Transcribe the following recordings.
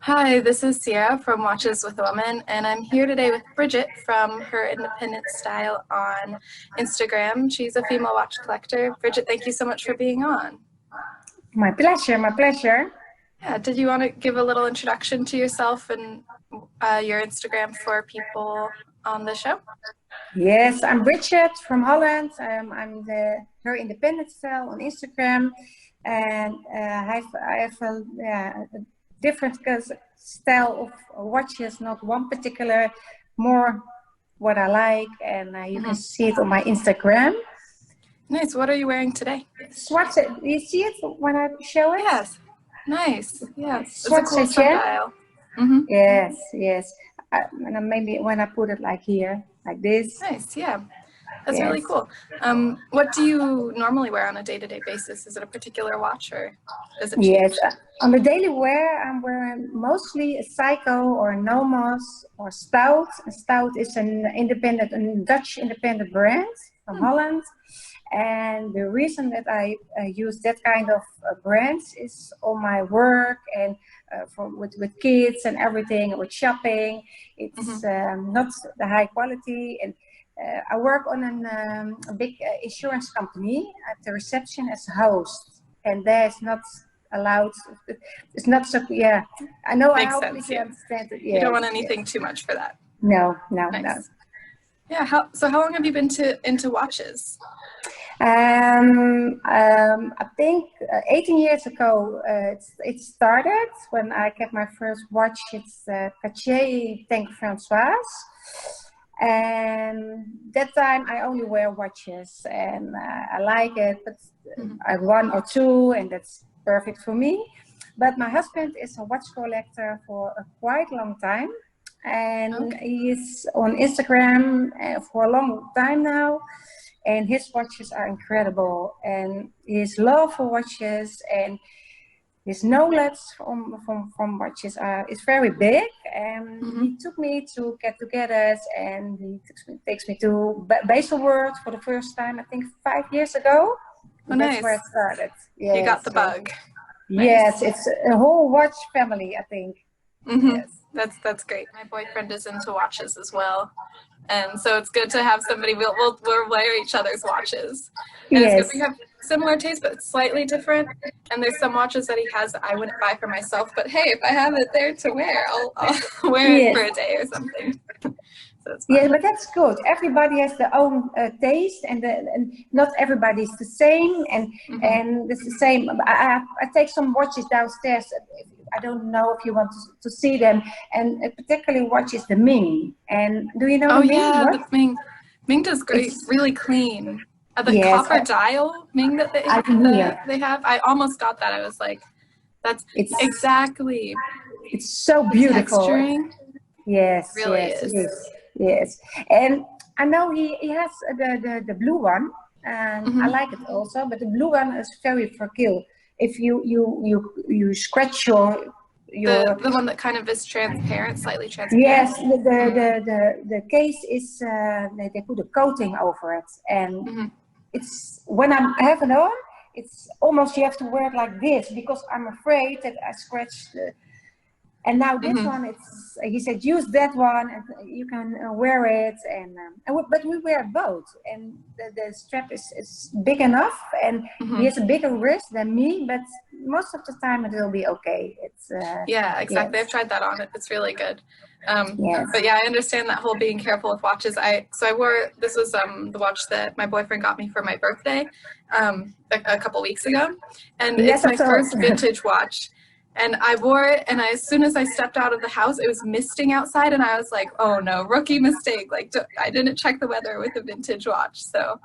Hi, this is Sierra from Watches with a Woman, and I'm here today with Brigitte from Her Independent Style on Instagram. She's a female watch collector. Brigitte, thank you so much for being on. My pleasure, my pleasure. Yeah, did you want to give a little introduction to yourself and your Instagram for people on the show? Yes, I'm Brigitte from Holland. I'm her independent style on Instagram, and I have a different style of watches, not one particular, more what I like, and you can Hmm. see it on my Instagram. Nice. What are you wearing today? Swatch it. Do you see it when I show it? Yes. Nice. Yes. It's a Swatch cool it, yeah. sundial. Hmm. Yes, yes. And then maybe when I put it like here, like this. Nice. Yeah. That's really Yes. cool. What do you normally wear on a day-to-day basis? Is it a particular watch or does it Yes, change? on the daily wear, I'm wearing mostly a Psycho or a Nomos or Stout. Stout is a Dutch independent brand from Hmm. Holland. And the reason that I use that kind of brands is all my work and with kids and everything, with shopping. Hmm. It's not the high quality. And I work on a big insurance company at the reception as a host. And there's not allowed. It's not so. Yeah, I know. I Makes hopefully sense. you Yeah. understand it. You don't Yes, want yes. anything too much for that. No, no, no. Nice. Yeah. How long have you been into watches? I think 18 years ago it started when I got my first watch. It's Cartier Tank Françoise. And that time I only wear watches and I like it, but Hmm. I have one or two and that's perfect for me. But my husband is a watch collector for a quite long time and Okay. he is on Instagram for a long time now, and his watches are incredible, and his love for watches and his knowledge from watches is very big, and Hmm. he took me to get together, and he takes me to Baselworld for the first time, I think 5 years ago. Oh, That's where nice. it started. You got Yes, the yes, bug. yes, Nice. it's a whole watch family, I think. Hmm. Yes, That's great. My boyfriend is into watches as well, and so it's good to have somebody. We'll wear each other's watches, and it's good. yes, We have similar tastes, but it's slightly different. And there's some watches that he has that I wouldn't buy for myself, but hey, if I have it there to wear, I'll wear it yes. for a day or something. So it's Yeah, fun. but that's good. Everybody has their own taste, and not everybody's the same. Hmm. And it's the same. I take some watches downstairs. I don't know if you want to see them. And a particularly watch is the Ming. And do you know the Oh Ming? yeah, What? the Ming does great, It's really clean. The yes, copper dial Ming that I can hear. they have, I almost got that. I was like, that's It's exactly it's so the beautiful. texturing. Yes, Really yes, it is. is. Yes, and I know he has the blue one, and I Hmm. like it also. But the blue one is very fragile. If you scratch your The one that kind of is transparent, slightly yes, transparent. Mm. the case is they put a coating over it, and Hmm. it's when I have it on, it's almost you have to wear it like this because I'm afraid that I scratch the. And now this Hmm. one, it's he said use that one, and you can wear it, but we wear both, and the strap is big enough, and he Hmm. has a bigger wrist than me, but most of the time it will be okay. It's Yeah, exactly. I've yes, tried that on. It's really good. yes, But yeah, I understand that whole being careful with watches. I wore this was the watch that my boyfriend got me for my birthday a couple weeks ago, and it's yes. I my saw first it. vintage watch. And I wore it, and as soon as I stepped out of the house, it was misting outside, and I was like, "Oh no, rookie mistake! Like I didn't check the weather with a vintage watch." So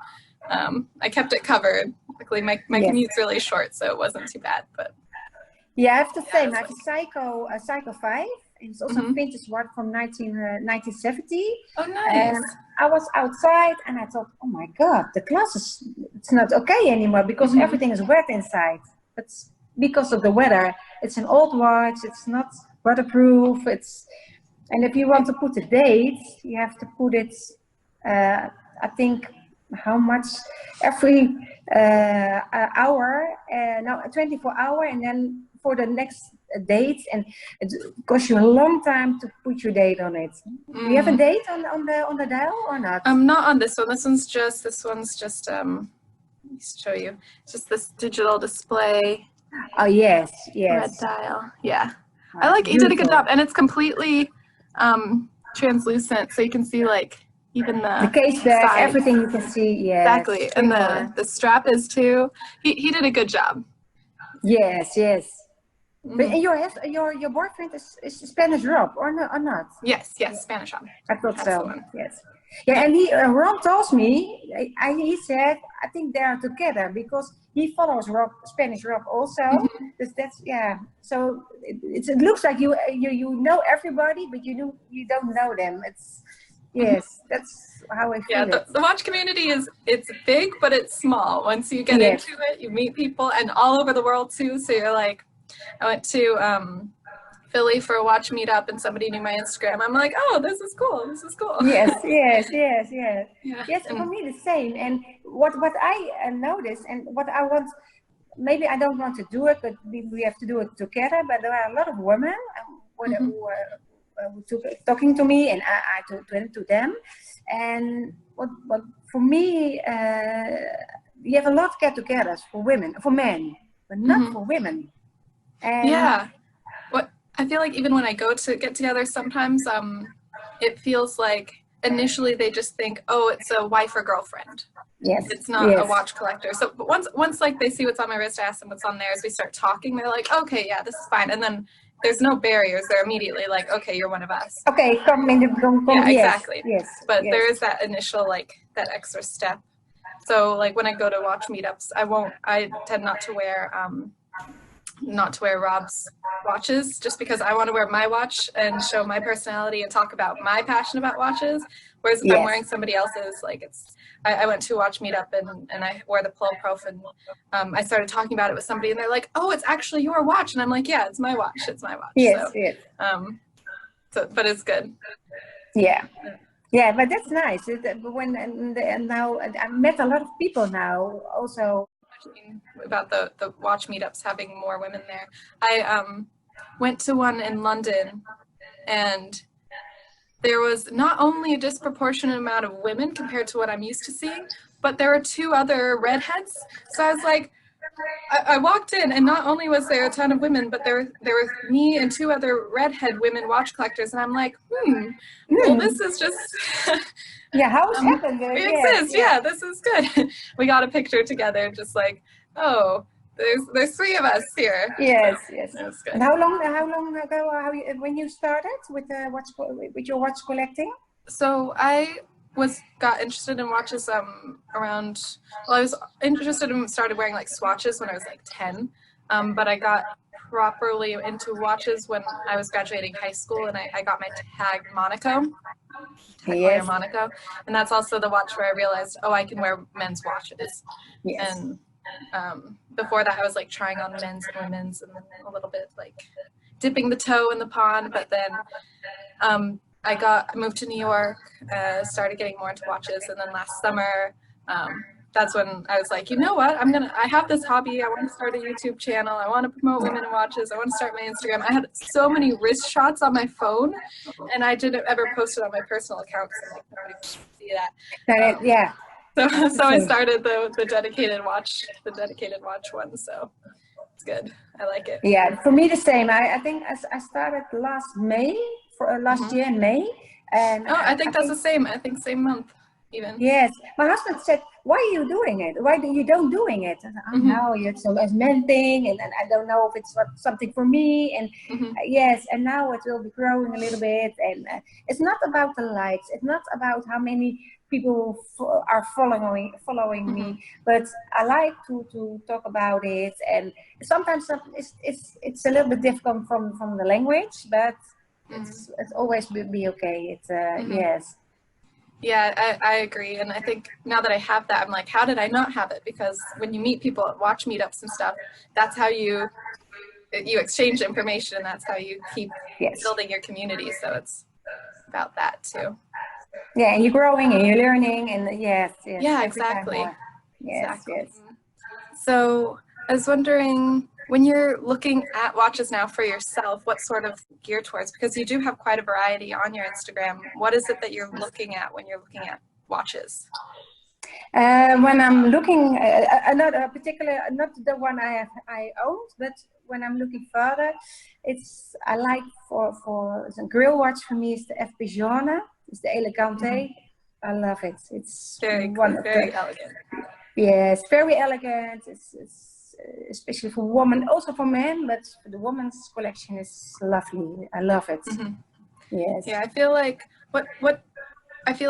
I kept it covered. Luckily, my Yes, commute's really short, so it wasn't too bad. But yeah. I have the yeah, it same. was I have a Psycho 5, and it's also a fun. Hmm. vintage one from 1970. Oh, And nice. I was outside and I thought, oh my God, the glass is it's not okay anymore because Hmm. everything is wet inside. It's because of the weather. It's an old watch. It's not waterproof. And if you want to put a date, you have to put it. I think how much every hour, no, 24 hour, and then for the next date, and it costs you a long time to put your date on it. Do you have a date on the dial or not? Not on this one. This one's just let me show you. It's just this digital display. Oh yes, Red yes. dial. Yeah. Wow, I like you did a good beautiful. job, and it's completely translucent, so you can see like even The case back, side. everything you can see. Yes. Exactly, and the strap is too. He did a good job. Yes, yes. But your boyfriend is Spanish Rob or not? Yes, Spanish Rob. I thought That's the so. one. Yes. Yeah, and Rob tells me, he said, I think they are together because he follows Spanish Rob also. That's yeah. So it looks like you know everybody, but you don't know them. It's yes, that's how I feel. Yeah, the watch community it's big, but it's small. Once you get into it, you meet people, and all over the world too. So you're like, I went to Philly for a watch meetup, and somebody knew my Instagram. I'm like, oh, this is cool. This is cool. Yes. Yeah. Yes, for me the same. And what I noticed, and what I want, maybe I don't want to do it, but we have to do it together. But there are a lot of women who talking to me, and I to them. And what for me, you have a lot of get-togethers for women, for men, but not for women. And yeah. What I feel like even when I go to get together, sometimes it feels like initially they just think, oh, it's a wife or girlfriend. Yes. It's not a watch collector. So but once like they see what's on my wrist, I ask them what's on theirs, we start talking, they're like, okay, yeah, this is fine. And then there's no barriers. They're immediately like, okay, you're one of us. Okay, come. Yeah, exactly. Yes. But there is that initial like that extra step. So like when I go to watch meetups, I tend not to wear Rob's watches, just because I want to wear my watch and show my personality and talk about my passion about watches. Whereas if I'm wearing somebody else's, like I went to a watch meetup and I wore the Prof, and I started talking about it with somebody, and they're like, oh, it's actually your watch. And I'm like, yeah, it's my watch. It's my watch. Yes, so, yes. But it's good. Yeah. Yeah, but that's nice. And now I met a lot of people now also. About the watch meetups having more women there. I went to one in London, and there was not only a disproportionate amount of women compared to what I'm used to seeing, but there were 2 other redheads. So I was like, I walked in, and not only was there a ton of women, but there were me and 2 other redhead women watch collectors, and I'm like, well, this is just yeah, how it happened? We exist. Yeah, this is good. We got a picture together, just like, oh, there's 3 of us here. Yes. That's good. And how long ago when you started with your watch collecting? So I got interested in watches around. Well, I was interested in started wearing like swatches when I was like 10, but I got properly into watches when I was graduating high school, and I got my Tag Monaco. Heuer Monaco, and that's also the watch where I realized, oh, I can wear men's watches. Yes. And before that, I was like trying on men's and women's, and then a little bit like dipping the toe in the pond. But then I moved to New York, started getting more into watches, and then last summer, that's when I was like, you know what, I have this hobby, I want to start a YouTube channel, I want to promote women in watches, I want to start my Instagram. I had so many wrist shots on my phone, and I didn't ever post it on my personal account, because like, nobody could see that. Yeah. So I started the dedicated watch one, so it's good. I like it. Yeah, for me the same. I think I started last year in May. And I think that's the same. I think same month even. Yes, my husband said, "Why are you doing it? Why do you don't doing it?" And I know it's a men thing, and I don't know if it's something for me. And yes, and now it will be growing a little bit. And it's not about the likes. It's not about how many people are following me, but I like to talk about it. And sometimes it's a little bit difficult from the language, but it's always be okay. It's yes. Yeah, I agree. And I think now that I have that, I'm like, how did I not have it? Because when you meet people at watch meetups and stuff, that's how you exchange information, and that's how you keep building your community. So it's about that too. Yeah, and you're growing and you're learning, and yes. Yeah, exactly. Yes. So I was wondering, When you're looking at watches now for yourself, what sort of gear towards? Because you do have quite a variety on your Instagram. What is it that you're looking at when you're looking at watches? When I'm looking, not a particular, not the one I owned, but when I'm looking further, I like for a grill watch for me is the FP Jaune, it's the Elegante. I love it. It's very cool, very elegant. Yes, very elegant. It's especially for women, also for men, but the women's collection is lovely. I love it. Yes. Yeah, I feel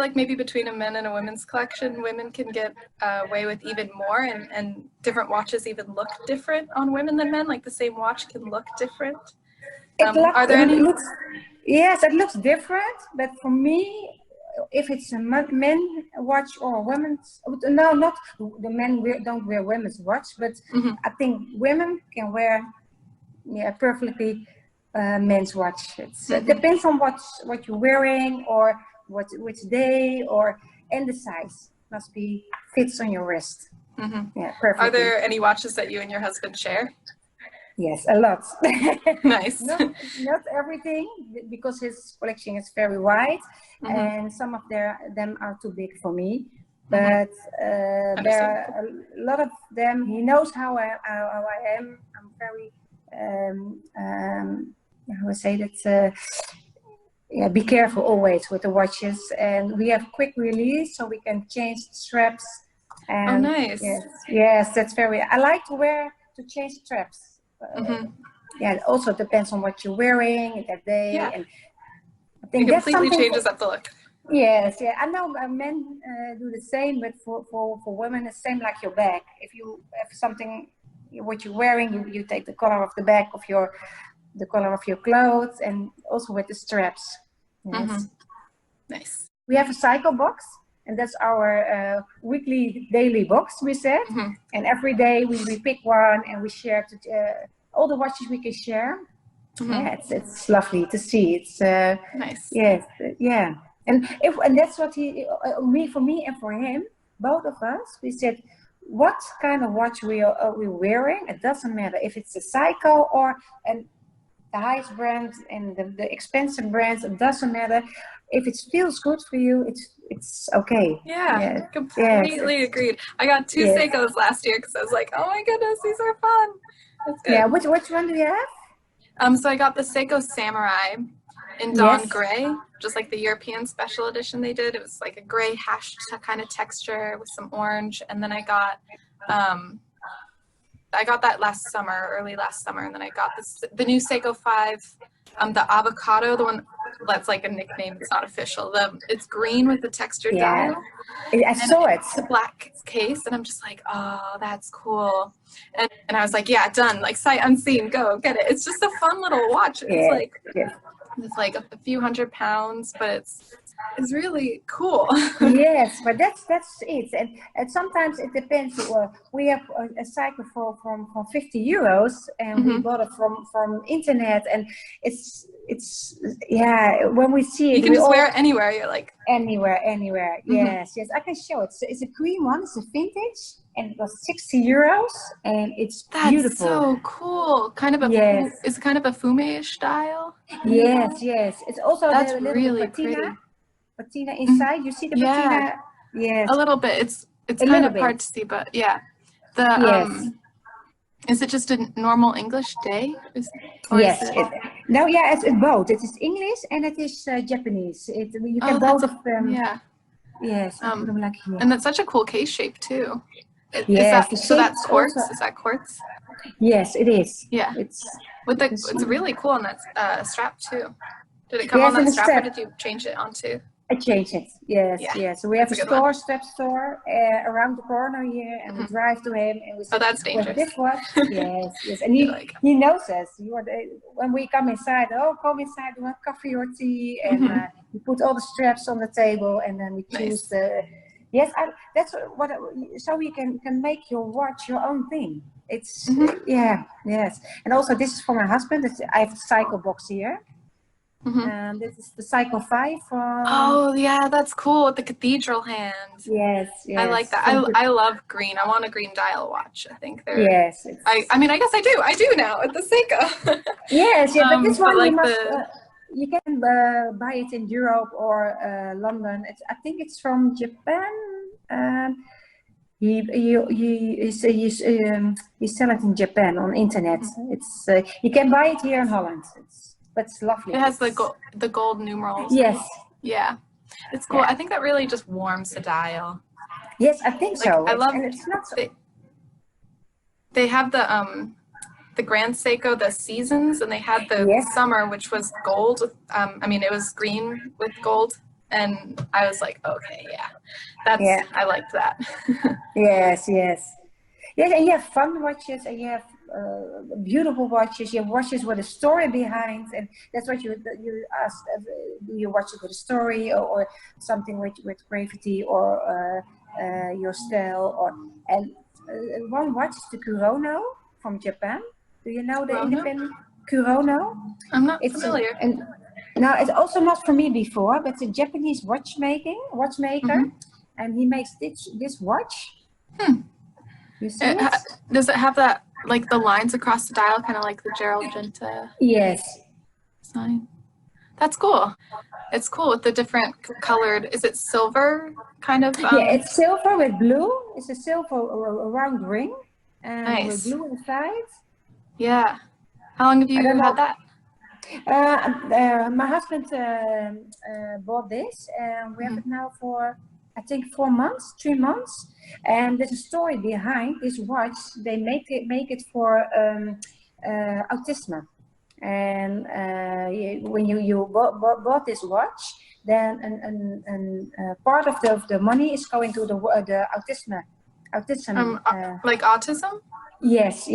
like maybe between a men and a women's collection, women can get away with even more, and different watches even look different on women than men. Like the same watch can look different. Are there any? Yes, it looks different, but for me, if it's a men watch or a women's, no, not the men don't wear women's watch, but I think women can wear perfectly men's watch. It depends on what you're wearing or which day and the size must be fits on your wrist. Yeah, perfectly. Are there any watches that you and your husband share? Yes, a lot. Nice. Not everything, because his collection is very wide, and some of them are too big for me. But there are a lot of them. He knows how I am. I'm very how I say that. Be careful always with the watches, and we have quick release, so we can change the straps. And nice. Yes, that's very. I like to change straps. Yeah, it also depends on what you're wearing that day. Yeah. And I think it completely changes up the look. Yes, yeah. I know men do the same, but for women, it's the same like your bag. If you have something, what you're wearing, you take the color of the bag of the color of your clothes, and also with the straps. Yes. Nice. We have a cycle box, and that's our weekly, daily box, we said. And every day we pick one and we share all the watches we can share. Yeah, it's lovely to see. It's nice. Yes, yeah. And that's what for me and for him, both of us, we said, what kind of watch we're wearing? It doesn't matter if it's a cycle or the highest brand and the expensive brands, it doesn't matter. If it feels good for you, it's okay. Yeah, completely agreed. I got 2 Seikos last year because I was like, oh my goodness, these are fun. That's good. Yeah, which one do you have? So I got the Seiko Samurai in Dawn Gray, just like the European special edition they did. It was like a gray hashed kind of texture with some orange, and then I got that early last summer, and then I got the new Seiko 5, the avocado, the one that's like a nickname, it's not official. It's green with the textured dial. I saw it. It's a black case, and I'm just like, oh, that's cool. And I was like, yeah, done. Like sight unseen, go get it. It's just a fun little watch. It's like a few £100, but it's really cool. Yes, but that's it. And sometimes it depends. We have a cycle from 50 euros, and we bought it from internet, and it's when we see it, you can just wear it anywhere. You're like anywhere. Yes, I can show it. So it's a green one. It's a vintage, and it was 60 euros, and it's beautiful. That's so cool. Kind of it's kind of a fume-ish style. Yes. It's also that's really pretty. Patina inside. You see the patina? Yes. A little bit. It's kind of hard to see, but yeah. Is it just a normal English day? Yes. It's both. It is English and it is Japanese. You can both of them. Yeah. Yes. And that's such a cool case shape too. So that's quartz. Is that quartz? Yes, it is. Yeah. It's really cool on that strap too. Did it come on that strap, or did you change it onto? I changed it. Yes. So we have a step store around the corner here, and we drive to him, and we say, that's dangerous. This watch. Yes. And he knows us. When we come inside, come inside, we have coffee or tea, and we put all the straps on the table, and then we choose the. Yes, that's what. So you can make your watch your own thing. It's yes. And also, this is for my husband. I have a cycle box here. This is the cycle 5 from. Oh yeah, that's cool with the cathedral hand. Yes, yes. I like that. I love green. I want a green dial watch. I think they're. Yes. I mean, I guess I do. I do now at the Seiko. Yes, yeah, but this one like you must. You can buy it in Europe or London. I think it's from Japan. He sell it in Japan on internet. It's you can buy it here in Holland. But it's lovely. It has the gold numerals. Yes. Yeah, it's cool. Yeah. I think that really just warms the dial. Yes, I think so. I love. And it's not. They have the Grand Seiko, the seasons, and they had the summer, which was gold. I mean, it was green with gold. And I was like, okay, I liked that. Yes, and you have fun watches, and you have beautiful watches. You have watches with a story behind, and that's what you asked. Do you watch it with a story, or something with gravity, or your style, and one watch is the Kurono from Japan. Do you know the independent Kurono? I'm not familiar. No, it's also not for me before, but it's a Japanese watchmaker, and he makes this watch. You see it? Does it have that, like the lines across the dial, kind of like the Gerald Genta? Yes. Sign? That's cool. It's cool with the different colored, is it silver kind of? Yeah, it's silver with blue. It's a silver round ring, and with blue inside. Yeah. How long have you had that? My husband bought this, and we have it now for I think 3 months. And there's a story behind this watch. They make it for autism. And when you bought this watch, then part of the money is going to the autism. Like autism? Yes,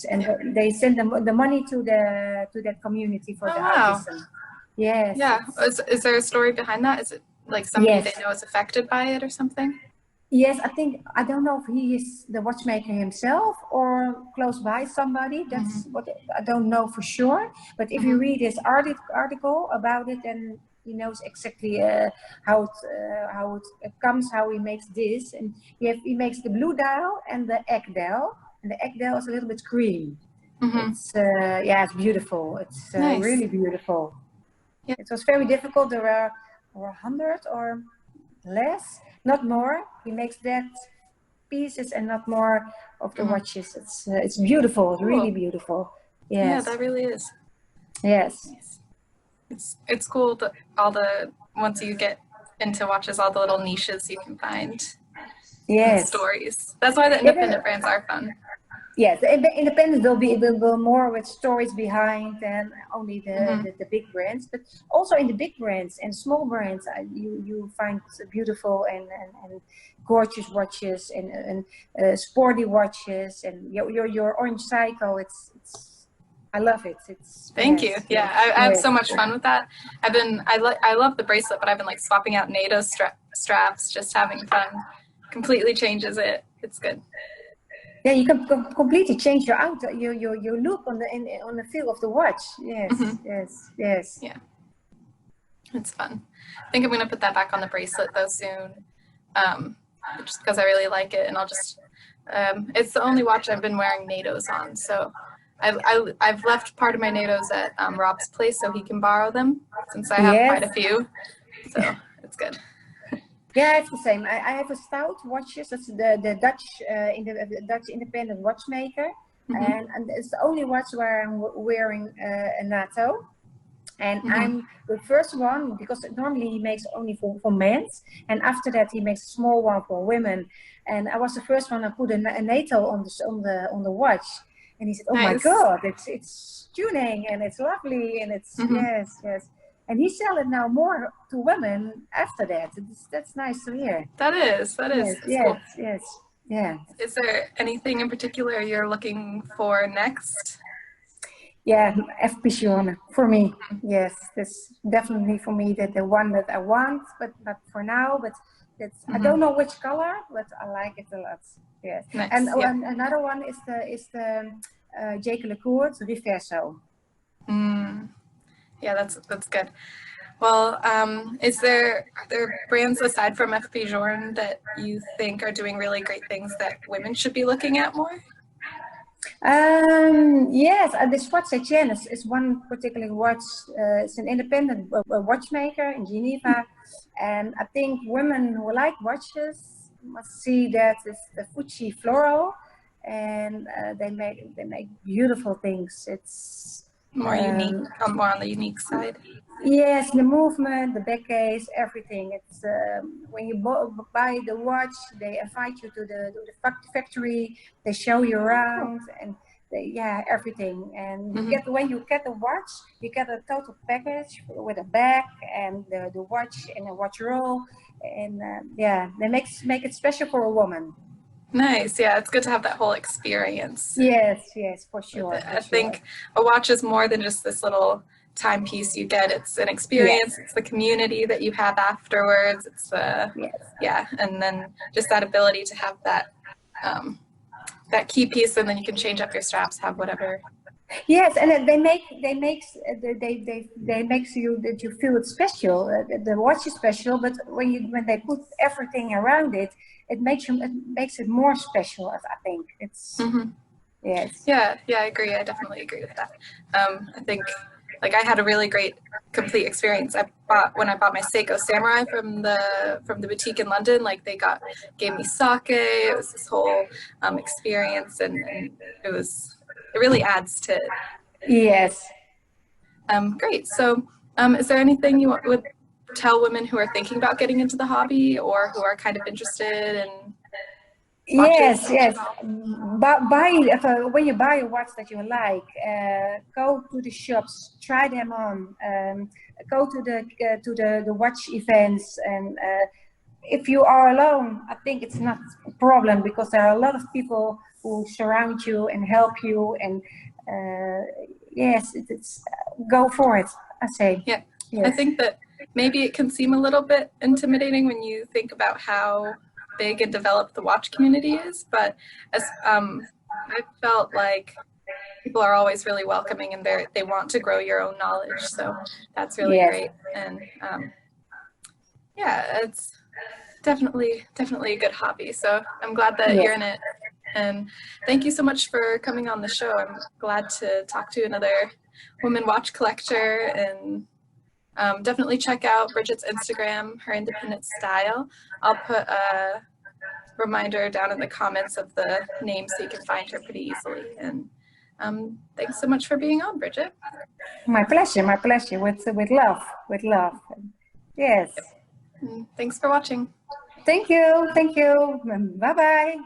and they send the money to that community for the autism. Yes. Yeah. Is there a story behind that? Is it like somebody they know is affected by it or something? Yes, I don't know if he is the watchmaker himself or close by somebody. That's what I don't know for sure. But if you read this article about it, then he knows exactly how it comes, how he makes this, and he makes the blue dial and the egg dial. And the egg dial is a little bit green. It's it's beautiful. It's really beautiful. Yeah. It was very difficult. There were 100 or less, not more. He makes that pieces and not more of the watches. It's beautiful. It's really beautiful. Yes. Yeah, that really is. Yes. It's cool that once you get into watches, all the little niches you can find. Yes. Stories. That's why the independent brands are fun. Yes, the independent will be more with stories behind than only the big brands, but also in the big brands and small brands, you find beautiful and gorgeous watches and sporty watches, and your orange cycle. It's I love it. Thank you. Yeah, I have so much fun with that. I love the bracelet, but I've been like swapping out NATO straps, just having fun. Completely changes it. It's good. Yeah, you can completely change your look on the feel of the watch. Yes, yes. Yeah, it's fun. I think I'm gonna put that back on the bracelet though soon, just because I really like it, and I'll just. It's the only watch I've been wearing NATOs on, so I've left part of my NATOs at Rob's place, so he can borrow them since I have quite a few. So it's good. Yeah, it's the same. I have a stout watches. That's the Dutch Dutch independent watchmaker, and it's the only watch where I'm wearing a NATO. And I'm the first one because normally he makes only for men, and after that he makes a small one for women. And I was the first one to put a NATO on the watch, and he said, "Oh my God, it's tuning and it's lovely and it's yes." And he sell it now more to women after that. That's nice to hear. That is. Yes. Yeah. Is there anything in particular you're looking for next? Yeah, F. Pigeon for me. Yes, that's definitely for me the one that I want, but not for now. But that's I don't know which color, but I like it a lot. Yes. Nice. And another one is the Jake Lecourt Riverso. Yeah, that's good. Well, are there brands aside from FP Journe that you think are doing really great things that women should be looking at more? Yes, the Swatch is one particular watch. It's an independent watchmaker in Geneva, and I think women who like watches must see that it's the Fuji Floral, and they make beautiful things. It's More unique, um, more on the unique side. yes, the movement, the back case, everything. It's when you buy the watch, they invite you to the factory. They show you around, and yeah, everything. And you get when you get the watch, you get a total package with a bag and the watch and a watch roll, and yeah, they make it special for a woman. Nice. Yeah, it's good to have that whole experience. Yes, for sure. I think a watch is more than just this little timepiece you get. It's an experience. It's the community that you have afterwards. It's yeah, and then just that ability to have that key piece, and then you can change up your straps, have whatever. Yes, and they makes you that you feel it's special. The watch is special, but when they put everything around it, it makes it more special. I think it's yes. Yeah, I agree. I definitely agree with that. I think like I had a really great complete experience. When I bought my Seiko Samurai from the boutique in London, like they gave me sake. It was this whole experience, and it really adds to it. Yes. Great. So, is there anything you would tell women who are thinking about getting into the hobby or who are kind of interested in watches? Yes. But when you buy a watch that you like, go to the shops, try them on, go to the watch events, and if you are alone, I think it's not a problem because there are a lot of people who surround you and help you, and yes, it's go for it, I say. Yeah, yes. I think that maybe it can seem a little bit intimidating when you think about how big and developed the watch community is, but as I felt like people are always really welcoming, and they want to grow your own knowledge, so that's really great. And yeah, it's definitely a good hobby, so I'm glad that you're in it. And thank you so much for coming on the show. I'm glad to talk to another woman watch collector, and definitely check out Brigitte's Instagram, her independent style. I'll put a reminder down in the comments of the name so you can find her pretty easily. And thanks so much for being on, Brigitte. My pleasure. With love. Yes. Thanks for watching. Thank you. Bye-bye.